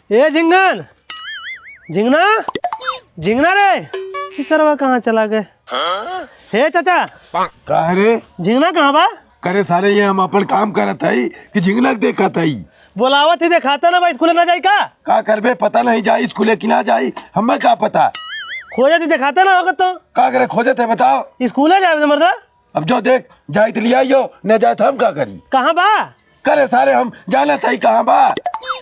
ए झिंगन, झिंगना, झिंगना रे सरवा कहाँ चला गए? हे चाचा कहा रे झिंगना कहाँ बा? करे सारे ये हम अपन काम करत हई कि झिंगनक देखत हई। बोलावत ही दिखाता ना भाई स्कूले ना जाई का करबे पता नहीं जाई स्कूले कि ना जाई हमें क्या पता। खोजे थी दिखाता ना होगा तो का करे खोजे थे बताओ। स्कूले जाए तो मर्दा अब जो देख जाई तो लिया यो न जाए तो हम का करी। कहाँ बा? करे सारे हम जाना था कहाँ बा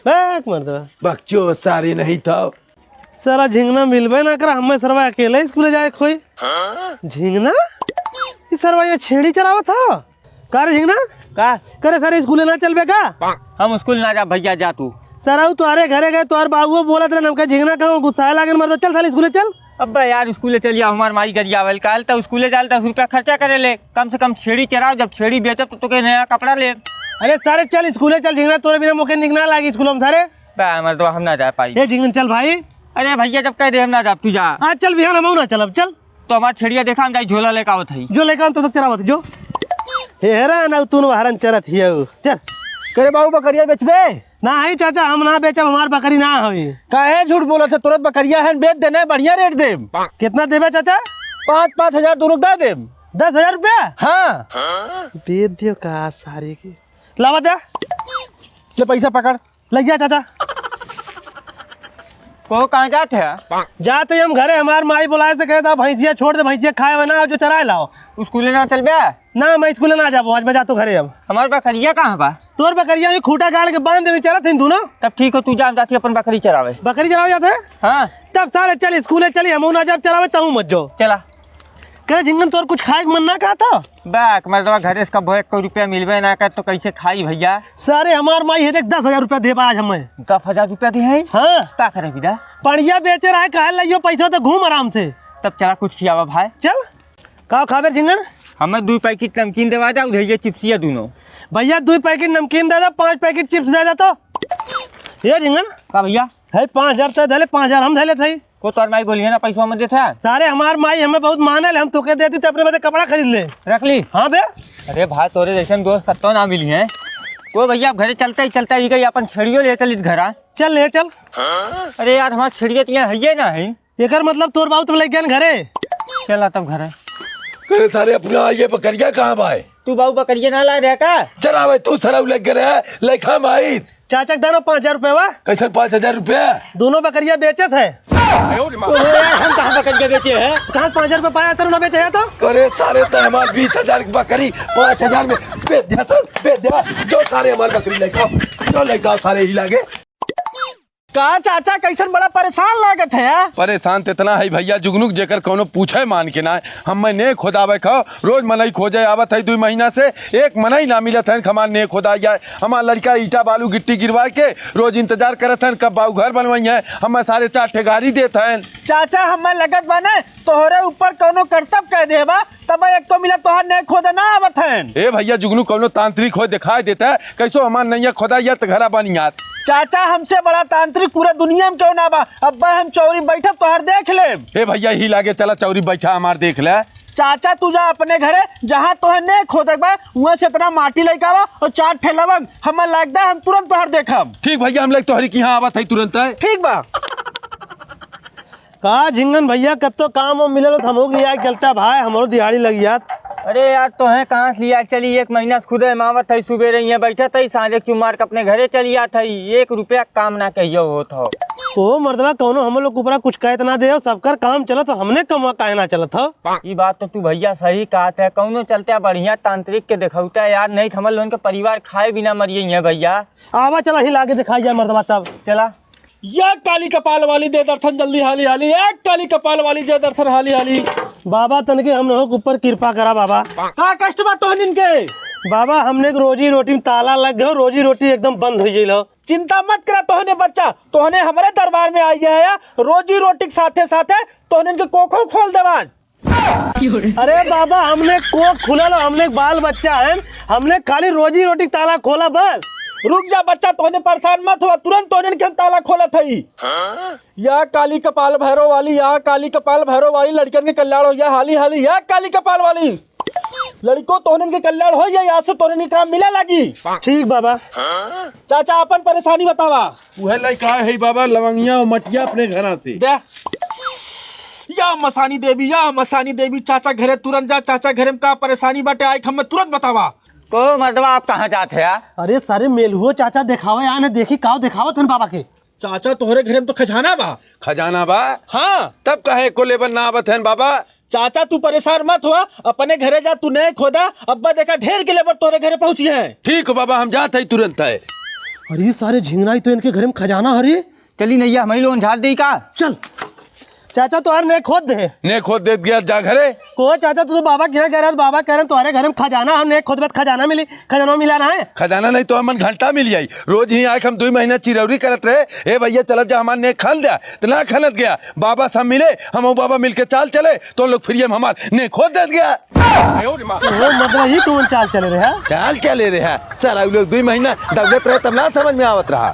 बैक मर्दा बच्चों सारे नहीं था सारा झिंगना मिलबे ना कर हमें सरवा अकेले स्कूले जाए खोई। झिंगना ये सरवा ये छेड़ी चरावत था का रे झिंगना? का करे सारे स्कूले ना चलबे का? हम स्कूल ना जा भैया जा तू। सर तुम्हारे घरे गए तो बाबू बोला तेरे नमका झिंगना कहूँ गुस्सा लागे मर्दा चल साले स्कूले चल। अब यार स्कूले चलिए हमार माई गरिया वाल काल तो स्कूले जाल 10 रुपया खर्चा करे ले कम से कम छेड़ी चराओ जब छेड़ी बेचो तो तुके नया कपड़ा ले। अरे सारे चल स्कूले चल झिंगना तोरे बिना मौके निकना लागी स्कूल में सारे हमारे तो हम ना जा पाई। ए झिंगन चल भाई। अरे भैया जब कह दे हम ना जा तू जा। आज चल बिहान हम ना चल अब चल तो हमार छेड़िया देखा हम जाई झोला लेकर आवत हई जो लेकर तो चरावत जो हेरा ना तू हरन चरत हिया चल। करे बाबू बकरिया बेचबे ना है चाचा हम ना बेचब हमार बकरी ना होई। काहे झूठ बोला था तुरंत बकरिया है बेच देना बढ़िया रेट दे। कितना देबे चाचा? 5-5 हजार दोनों दे दे। 10,000 रुपया? हाँ बेच दियो का सारी की लावा दे ले पैसा पकड़ लग जा चाचा। को कहाँ जाते हैं? जाते हम घरे हमार माई बुलाए से कहता भैंसिया छोड़ दे भैंसिया खाए हुए ना जो चराए लाओ। स्कूले ना चल बे ना मैं स्कूल ना जाबो आज मैं जातो घरे अब। हमारे बकरिया कहाँ बा? तोर बकरिया में खूटा गाड़ के बांध दे चलत हैं दोनों। तब ठीक हो तू जा जाती अपन बकरी चरावे। बकरी चरावे जाते हैं हाँ तब सारे चल स्कूले चली हम ना जब चरावे तहू मत जो चला। कह झिंगन तोर कुछ खाए मन ना कहा था बैक मतलब घरे से कब 1 रुपया मिलबे ना कर तो कैसे खाई भैया। सारे हमार माई है देख 10,000 रुपया दे आज हमें। 10,000 रुपया दे है? हाँ क्या करे बिदा पढ़िया बेचे रहा है कहा लियो पैसा तो घूम आराम से। तब चला कुछ खियावा भाई चल का खावे झिंगन? हमें 2 पैकेट नमकीन देवा दे उधर चिप्सिया दोनों। भैया 2 पैकेट नमकीन दे दो 5 पैकेट चिप्स दे दो तो ये झिंगन का भैया है 5,000 से धले 5,000 हम धले थे को तोर माई बोलिए ना पैसा मत देते हैं। सारे हमार माई हमें बहुत मानल हम तोके देती तो अपने बदले कपड़ा खरीद ले रख ली। हाँ बे अरे भाई तोरे जैसे दोस्त कत्तो ना मिली है को भैया अब घरे चलता ही गई अपन छेड़ियो ले चल घर चल ले चल। अरे यार हमारा छेड़िया तो यहाँ है ना है एकर मतलब तोर बाबू तुम ले गए घरे चला तब घर करे सारे अपना ये बकरिया कहाँ बा तू बाबू बकरिया ना ला दे का चला भाई तू सरव लग गए लेखा माई चाचा दानो 5,000 रुपया वा कैसे 5,000 रुपया दोनों बकरिया बेचत है। हम कहाँ बकरिया बेचे है? कहाँ 5,000 रुपया पाया तेरे ना बेचे है तो करे सारे तो हमारे 20,000 की बकरी 5,000 में बेच दिया जो सारे हमारे बकरी लेकर सारे ही लागे। का चाचा कैसन बड़ा परेशान लागत है? परेशान इतना है भैया जुगनुक जेकर कोनो पूछे मान के ना हम ने खोदावे खो रोज मनई खोजे आवत है 2 महीना से एक मनई ना मिलत है हमार ने खोदा जाए। हमार लड़का ईटा बालू गिट्टी गिरवा के रोज इंतजार करत है कब बाऊ घर बनवाई है हम सारे 4 ठेगारी देत हैं। चाचा हमें लगत बने तोहरे ऊपर कोनो कर्तव्य कह देबा तब एक तो मिला तोहर ने खोदा ना आवत है। ए भैया जुगनू कोनो तांत्रिक हो दिखाई देता है कैसो हमार नैया खोदा या तो घरा बनियात। चाचा हमसे बड़ा तांत्रिक पूरे दुनिया में क्यों ना बा अब हम चौरी बैठब तोहर देख ले। ए भैया ही लागे चला चौरी बैठा हमार देख ले। चाचा तू जा अपने घरे जहाँ तोहर ने खोदक बा वहाँ से इतना माटी लेके आवा और 4 ठेलावा हमें लगता हम तुरंत तोहर देखब। ठीक भैया हम लग तोहरी की यहाँ आवत है तुरंत है। ठीक बा का झिंगन भैया कब तो काम मिले तो हम लिया चलता भाई हमारो दिहाड़ी लगी यार। अरे यार तो है कहाँ से लिया चली 1 महीना खुद मावत है सुबह रही बैठा थी सांझे चुमार के अपने घरे चली आत है 1 रुपया काम ना कहियो होत हो। ओ मर्दवा कौनो हम लोग ऊपर कुछ कहत ना दे सबकर काम चलत हो हमने कम काहे ना चलत हो। ये बात तो तू भैया सही कहत है कौनो चलते बढ़िया तांत्रिक के दिखौता यार नहीं हमन लोगन के परिवार खाए बिना मरिए है भैया। आवा चला ही लागे दिखाई जाए मर्दवा तब चला। या काली कपाल वाली दे दर्शन जल्दी हाली हाली एक काली कपाल वाली दे दर्शन हाली हाली। बाबा तनके हम लोगों के ऊपर कृपा करा बाबा। का कष्ट बा तोहन इनके बाबा हमने रोजी रोटी में ताला लग गयो रोजी रोटी एकदम बंद हो गई। चिंता मत करा तोहने बच्चा तोहने हमारे दरबार में आई है रोजी रोटी के साथे साथे तोहने इनके कोखो खोल देवा। अरे बाबा हमने कोख खुला हमने बाल बच्चा है हमने खाली रोजी रोटी ताला खोला बस। रुक जा बच्चा तोहने परेशान मत हुआ तुरंत तोहने के हम ताला खोला थई। या काली कपाल भैरव वाली या काली कपाल भैरव वाली लड़कियन के कल्याण हो या हाली हाली या काली कपाल वाली। लड़को तोहने के कल्याण हो जाए, यहाँ से तोहने काम मिले लगी। ठीक बाबा। चाचा अपन परेशानी बतावा। वह लड़का है बाबा लवंगिया और मटिया अपने घर से दे या मसानी देवी चाचा घरे तुरंत जा। चाचा घरे में का परेशानी बाटे आई हमें तुरंत बतावा। को मर्दवा आप कहाँ जाते हैं यार? अरे सारे मेलहुओ चाचा दिखावे आने देखी काव दिखावत हन बाबा के। चाचा तोहरे घरे में तो खजाना बा। खजाना बा? हाँ तब कहे को लेबर ना आवत है बाबा। चाचा तू परेशान मत हुआ, अपने घरे जा, तू नहीं खोदा। अब्बा देखा ढेर के लेबर तोरे घरे पहुंची है। ठीक हो बाबा, हम जाते ही तुरंत है। अरे सारे झिंगना तो इनके घर में खजाना हरी। चली नैया हमारी लोन झाड़ दी का। चल चाचा तुहार ने खोद दे। ने खोद दे गया जा घरे को चाचा तू तो बाबा के यहाँ कह रहा, बाबा कह रहे तुम्हारे घर में खजाना, हम ने खोद खजाना मिली, खजाना मिला ना है। खजाना नहीं तो हमन घंटा मिल जाई। रोज ही आके हम 2 महीना चिरौरी करत रहे। ए भैया चलत जा, हमार ने खन दिया तो ना खनत गया। बाबा सब मिले, हम और बाबा मिलके चाल चले तो लोग फिर हमार ने खोद दे गया। वो मतलब ही कौन चाल चले रहे हैं? चाल क्या ले रहे हैं सारा लोग 2 महीना दौड़त रहे तब ना समझ में आवत रहा।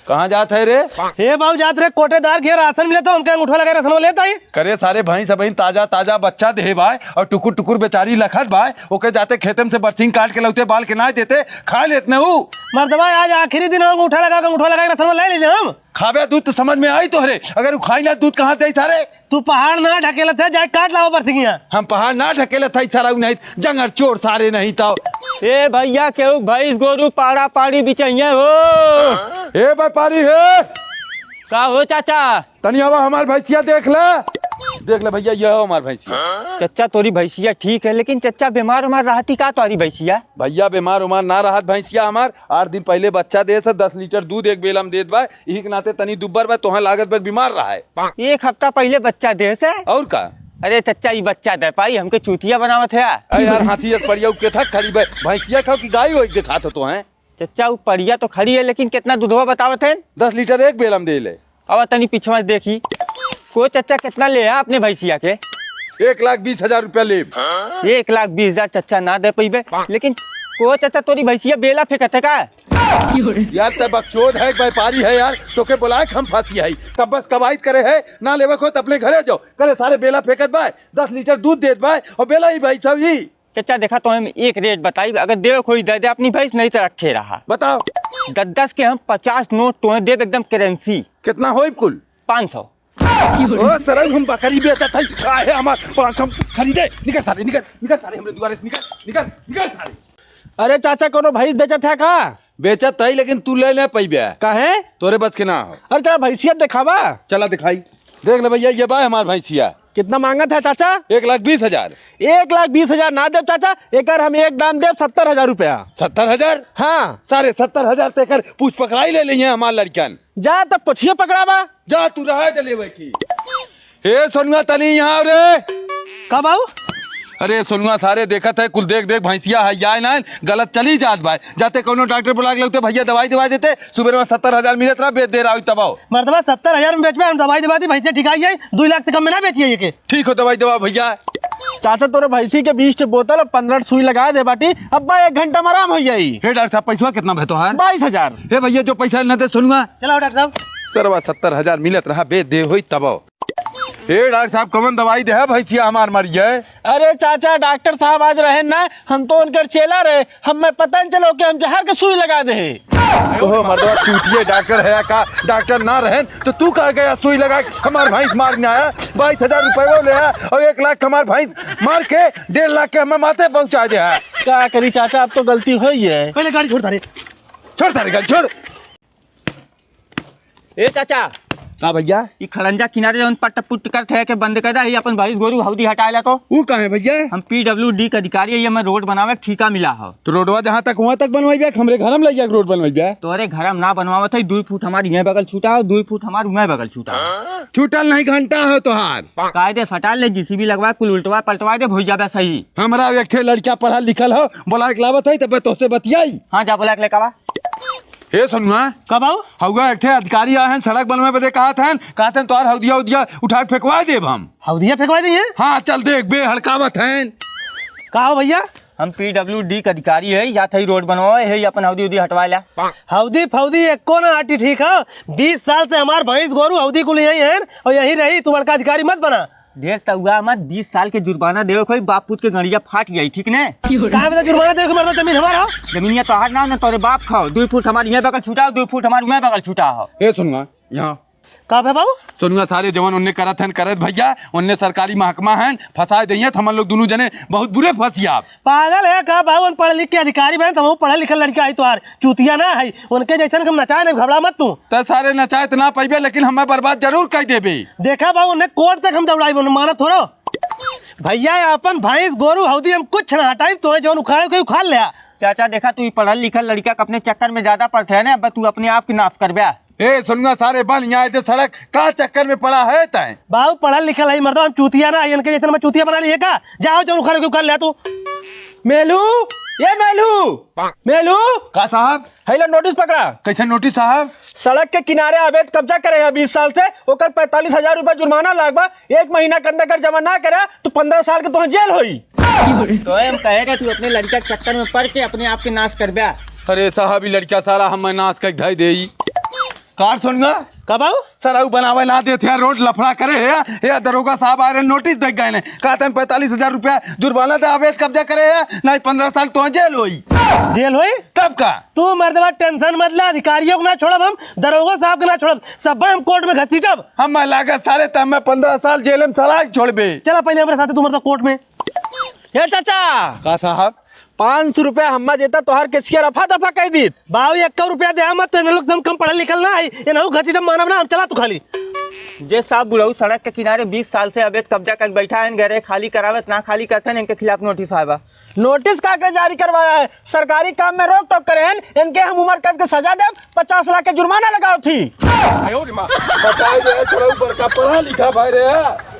कहाँ जात है रे? हे बाबू जात रहे कोटेदार के राशन मिले तो हमके अंगूठा लगा राशन लेता ही। करे सारे भैंस बहन ताजा ताजा बच्चा दे भाई और टुकुर टुकुर बेचारी लखत भाई ओके जाते खेते में से बरसिंग काट के लौटे बाल के ना देते खा लेते न ऊ। मर्दबा आज आखिरी दिन अंगूठा लगा राशन ले लीजिए हम। खावे दूध तो समझ में आई तोहरे, अगर खाई ना दूध कहाँ दे सारे। तू पहाड़ ना ढकेला था, जाके काट लाओ बरसिंगिया। हम पहाड़ ना ढकेले था सारा नहीं जंगल चोर सारे नहीं था। ए भैया केहू भैंस गोरू पाड़ा पाड़ी बिचैया हो। ए व्यापारी है का हो चाचा? तनियावा हमार भैंसिया देख ले भैया, यह हो हमार भैंसिया। चच्चा तोरी भैंसिया ठीक है, लेकिन चच्चा बीमार उमार रहती का तोरी भैंसिया? भैया बीमार उमार ना रहत भैंसिया हमार 8 दिन पहले बच्चा दे से 10 लीटर दूध एक बेल हम देत बा। यही के नाते तनी दुब्बर बा तोहां लागत बा बीमार रहा है। 1 हफ्ता पहले बच्चा दे से और का? अरे चच्चा ये बच्चा दे पाई हमके चूतिया बनावत है। अरे यार हाथी परिया के था खड़ी भैंसिया खाओ कि गाय हो दिखा तो है। चच्चा वो परिया तो खड़ी है, लेकिन कितना दूधवा बतावत है? 10 लीटर एक बेल हम दे ले। अब तनी पिछवा देखी को चच्चा कितना ले है अपने भैंसिया के? 1,20,000 रुपया ले। 1,20,000 चच्चा ना दे पैबे, लेकिन को चच्चा तोरी भैंसिया बेला फेंकते का? यार तब बकचोद है, व्यापारी है यार, तो के बुलाए हम फांसी है कब बस कवायद करे है ना लेवे को अपने घरे जाओ करे सारे बेला फेंकत बाय 10 लीटर दूध देत बाय और बेला ही भाई सब ही। चच्चा देखा तो हम एक रेट बताई, अगर देव कोई दे दे अपनी भैंस, नहीं तो रखे रहा। बताओ 10 के हम 50 नोट तो देव एकदम करेंसी। कितना हो कुल? 500। ओ सर हम बकरी बेचा था काहे हमार हम खरीदे निकल सारे सारे हमरे दुआरे से निकल सारे। अरे चाचा कोनो भैंस बेचत है का? बेचत है लेकिन तू ले ले पैबे काहे? तोरे बस के ना हो। अरे चला भैंसिया दिखावा। चला दिखाई देख ले भैया, ये बा हमार भैंसिया। कितना मांगा था चाचा? 1,20,000। 1,20,000 ना देव चाचा, एक हम एक दाम देव 70,000 रुपया। 70,000? हाँ सारे 70,000 ते कर पूछ पकड़ाई ले ली है हमार लड़कन। जा तब पुछिए पकड़ावा। जा तू रहा चले की। हे सोनुआ तनी यहाँ रे। कब आऊ? अरे सोनुआ सारे देखत है कुल देख भैंसिया है या ना गलत चली जात भाई जाते कोनो डॉक्टर बुला के लगते भैया दवाई देते सुबह में 70,000 मिलत रहा बेच दे रहा तब आओ। मर्दबा 70,000 में बेचबे, हम दवाई दवा दी भैंसिया ठिकाई जाए 2 लाख से कम में ना बेचिए ये के। ठीक हो दवाई दवा भैया। चाचा तोरे भैंसी के 20 बोतल और 15 सुई लगा दे बाटी, अब्बा 1 घंटा में आराम हो जाई। हे डॉक्टर साहब पैसा कितना भेतो है? 22,000। हे भैया जो पैसा न दे सोनुआ। चलो डॉक्टर साहब। सरवा 70,000 मिलत रहा बेच दे हुई तब आओ। हे डॉक्टर साहब कौन दवाई दे है भैंसिया हमार मर जाए? अरे चाचा डॉक्टर साहब आज रहे ना, हम तो उनकर चेला रहे, हमें पता नहीं चलो कि हम जहर के सुई लगा दे। ओहो मर्दवा चूतिए डॉक्टर है का? डॉक्टर ना रहे तो तू कहा गया सुई लगा हमार भैंस मारने आया? 22,000 रुपये वो ले और 1 लाख हमार भैंस मार के 1.5 लाख के हमें माथे पहुँचा दे। क्या करी चाचा, अब तो गलती हुई है। पहले गाड़ी छोड़ तारे गाड़ी छोड़। ए चाचा हाँ भैया ये खड़ंजा किनारे जौन पट पुट कर थे के बंद कर दा ये अपन भैंस गोरू हौदी हटाएला तो वो कहाँ है भैया? हम PWD का अधिकारी है, ये मैं रोड बनावे ठीका मिला हो। तो रोडवा जहाँ तक वहाँ तक बनवाई हमरे घर में लग रोड बनवाई। तोरे घर में ना बनवावत है, 2 फुट हमारी यहाँ बगल छूटा और 2 फुट हमारे वहाँ बगल छूटा। छूटल नहीं घंटा हो तोहार कायदे फटाल ले JCB लगवा कुल उल्टवा पलटवा दे भूल जाबे सही। हमारा एक ठे लड़का पढ़ा लिखल हो बोला के लावत है तब तोसे बतियाई। हाँ जा बोला के लेकावा। हे सुनुआ कब आऊ? हौगा एक ठे अधिकारी आए हैं सड़क बनवाए बदे कहते हैं तोहार हौदिया उठा के फेंकवा देब हम। हौदिया फेंकवा दिए? हाँ चल देख बे हड़कावत हैं। का हो भैया? हम PWD का अधिकारी है, या थई रोड बनवाए है अपन हौदी उदी हटवा ला। हौदी फौदी एको ना आटी ठीक है। 20 साल से हमार भैंस गोरू हौदी कुल यही है और यही रही, तू बड़का अधिकारी मत बना। ढेर तउआ मत 20 साल के जुर्माना देवे कोई बाप पूत के गड़िया फाट गई ठीक ने कहाँ पे जुर्माना दे के मरदा जमीन हमारा जमीनिया तोहार ना न तोरे बाप खाओ 2 फुट हमारे यहाँ बगल छूटा 2 फुट हमारे वहाँ बगल छूटा हो। ए सुनवा यहाँ कहाँ पे बाबू सुनवा सारे जवान उनने करत हैं करत भैया उनने सरकारी महकमा हैं फंसा दिए हम लोग दोनों जने बहुत बुरे फंसिया आप पागल है का बाबू उन पढ़े लिख के अधिकारी बहन तुम पढ़े लिखल लड़का आई तुहार चूतिया ना है उनके जैसे हम नचाए नहीं घबरा मत तू तो सारे नचायत ना पैबे लेकिन हमें बर्बाद जरूर कर देबे। देखा बाबू उन्हें कोर्ट तक हम दौड़ाई माना थोड़ो भैया अपन भैंस गोरू हौदी हम कुछ ना हटाई तो जो उखाड़े कोई उखाड़ लिया। चाचा देखा तू पढ़ल लिखल लड़का अपने चक्कर में ज्यादा पड़ते है ना अब तू अपने आप की नाश कर ब्या। ए सुनगा सारे बन यहाँ आए सड़क का चक्कर में पड़ा है तय बाबू पढ़ल लिखल है मर्दो हम चूतिया ना इनके जैसे मैं चूतिया बना लिए का जाओ जो उखाड़ के उखाड़ लिया तू। मेलू ये मेलू का साहब हैला नोटिस पकड़ा। कैसे नोटिस साहब? सड़क के किनारे अवैध कब्जा करे है 20 साल से ओकर 45,000 रुपया जुर्माना लागबा 1 महीना के अंदर जमा ना करे तो 15 साल के तो जेल होई। तो हम कहेगा तू अपने लड़का के चक्कर में पड़ के अपने आप के नाश कर ब्या। अरे साहब लड़का सारा हम नाश कर धई दे कार सुनगा कब आओ सर बनावे ना देते हैं रोड लफड़ा करे है या दरोगा साहब आ रहे नोटिस देख गए कहते 45,000 रुपया जुर्माना था अवैध कब्जा करे है नहीं 15 साल तो जेल हुई तब का तू मर्दवा टेंशन मत ले अधिकारियों को ना छोड़ब हम दरोगा साहब के ना छोड़ब सब हम कोर्ट में घसीटब हम लागत सारे तब मैं 15 साल जेल में सलाह छोड़बे। चला पहले हमारे साथ तुम कोर्ट में। ये चाचा का साहब 500 रुपया हम्मा देता तोहार केसिया रफा दफा कह दी बाबू 1 रुपया दे मत तो लोग हम कम पढ़े लिखल ना है ये ना घसीटब मानब ना हम चला तू खाली। जे साहब बुढ़ऊ सड़क के किनारे 20 साल से अवैध कब्जा कर बैठा है घरे खाली करावत ना खाली करते हैं इनके खिलाफ नोटिस आएगा। नोटिस कागज जारी करवाया है सरकारी काम में रोक टोक करे हैं इनके हम उम्र कैद के सजा दे 50 लाख के जुर्माना लगाओ थी। पढ़ा लिखा भाई रे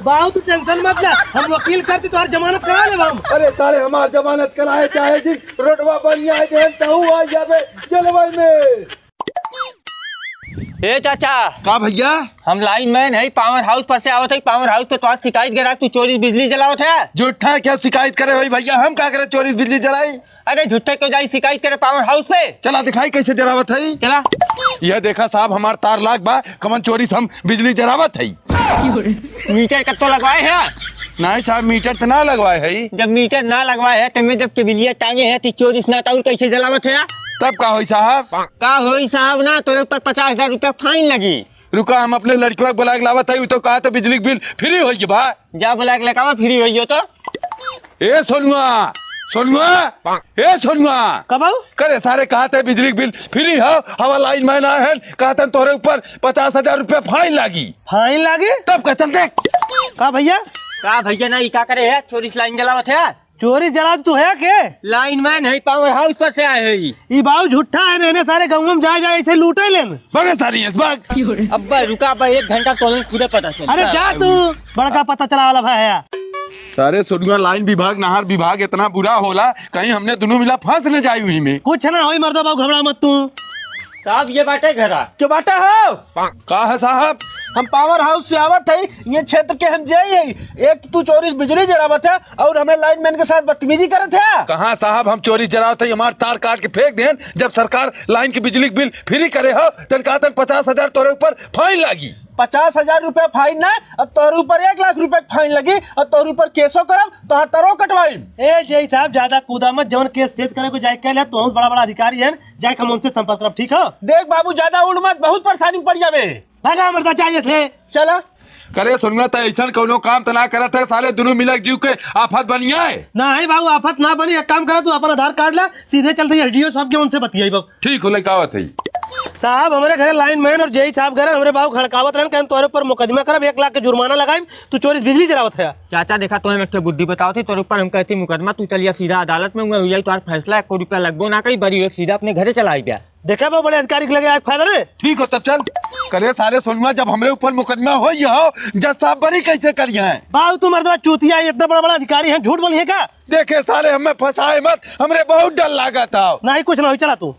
बाबू तू टेंशन मत ले हम वकील करती तो जमानत करा ले हम। अरे सारे हमार जमानत कराए चाहे जी रोडवा बन जाए आ जावे जलवा में। ए चाचा का भैया हम लाइन मैन है पावर हाउस पर से आवत है पावर हाउस पे तो शिकायत गिरा तू चोरी बिजली जलावत है। झूठा क्या शिकायत करे भाई भैया हम क्या करे चोरी बिजली जलाई। अरे झूठे क्यों जाई शिकायत करे पावर हाउस पे। चला दिखाई कैसे जरावत है चला यह देखा साहब हमार तार लाग बा कमन चोरी से हम बिजली जरावत है। मीटर कत्तो लगवाए है नहीं साहब मीटर तो ना लगवाए है। जब मीटर ना लगवाए है तो मैं जब केबिलिया टांगे है तो चोरी ना टाउन कैसे जलावत है। तब का होई साहब का होई साहब ना तोरे ऊपर 50,000 रुपया फाइन लगी। रुका हम अपने लड़कियों को बुला के लावत है तो कहा तो बिजली बिल फ्री होई बा जा बुला के लगावा फ्री होई हो तो। ए सोनुआ ए सोनुआ कब आओ करे सारे कहते बिजली बिल फ्री हो हवा लाइन में ना है कहते तोरे ऊपर 50,000 रुपया फाइन लागी। फाइन लागे तब का चल देख का भैया ना ई का करे है चोरी से लाइन जलावत है। चोरी जला तू है के लाइन मैन है पावर हाउस पर से आए है ये बाबू झूठा है ने सारे गाँव में जाए ऐसे लूटे लेन बगे सारी इस बात अब्बा रुका अब्बा 1 घंटा तो खुदे पता चल। अरे जा तू बड़का पता चला वाला भाई है। सारे सुनिया लाइन विभाग नहर विभाग इतना बुरा होला कहीं हमने दोनों मिला फंस न जाई हुई में कुछ ना होई मर्दो बाबू घबरा मत तू। साहब ये बाटे घरा क्यों बाटा हो का है साहब हम पावर हाउस से आवत है ये क्षेत्र के हम जाई है एक तू चोरी बिजली जरावत है और हमें लाइन मैन के साथ बदतमीजी करत है। कहाँ साहब हम चोरी जरावत है हमारे तार काट के फेंक दें जब सरकार लाइन की बिजली बिल फ्री करे हो तन कहते 50,000 तोरे ऊपर फाइन लागी। 50,000 रुपया फाइन ना अब तोर ऊपर 1 लाख रुपया फाइन लगी और तोर ऊपर केसो करब तो तरो कटवाई। ए जय साहब ज्यादा कूदा मत जवन केस फेस करे को जाए कह तो बड़ा अधिकारी है जाए हम उनसे संपर्क करब ठीक है। देख बाबू ज्यादा उड़ मत बहुत परेशानी पड़ जावे भागा मर्दा चाहिए थे चला करे सुनगा तो ऐसा कोनो काम तो ना करत है साले दोनों मिलक जीव के आफत बनिया है ना है बाबू आफत ना बनी एक काम करा तू अपन आधार कार्ड ला सीधे चलते एसडीओ साहब के उनसे बतियाई बाबू ठीक हो लगावत है साहब हमारे घरे लाइन मैन और जय साहब घरे हमारे बाबू खड़कावत रहन कहन तोरे ऊपर मुकदमा करब 1 लाख के जुर्माना लगाई तू चोरी बिजली जरावत है। चाचा देखा तो एक बुद्धि बताओ थी तोरे ऊपर हम कहती मुकदमा तू चलिए सीधा अदालत में हुआ तुम्हारा फैसला 1 रुपया लगभग ना कहीं बड़ी सीधा अपने घरे चला गया। देखा बा बड़े अधिकारी के लगे आज फायदा नहीं ठीक हो तब चल करे सारे सुनवा जब हमरे ऊपर मुकदमा हो जज साहब बरी कैसे करिए हैं बाबू तू मर्दवा चूतिया इतना बड़ा अधिकारी है झूठ बोलिए का। देखे सारे हमें फंसाए मत हमरे बहुत डर लगा था। नहीं कुछ ना हो चला तू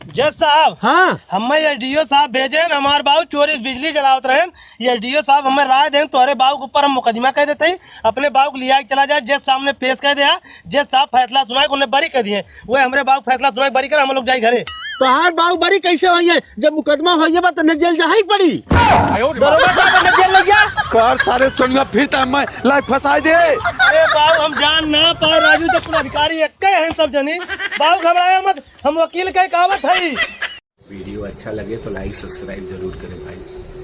जज साहब हाँ हमें एसडीओ साहब भेजे हमारे बाबू चोरी बिजली जलावत रहे ये एसडीओ साहब हमें राय दें तोरे बाबू के ऊपर हम मुकदमा कह देते हैं अपने बाबू को लिया चला जाए जज साहब ने पेश कर दिया जज साहब फैसला सुनाए उन्हें बरी कर दिए वो हमारे बाबू फैसला सुनाए बरी कर हम लोग जाए घरे तोहार बाहुबली कैसे होई है? जब मुकदमा होई है तो न जेल जाही पड़ी। दरोगा साहब ने जेल ले गया। कर सारे सोनिया फिर तब मैं लाइफ फंसा दे। अरे बाबू हम जान ना पाए राजू तो पूरा अधिकारी एक हैं सब जनी। बाबू घबराया मत, हम वकील के कहावत है। वीडियो अच्छा लगे तो लाइक सब्सक्राइब जरूर करें भाई।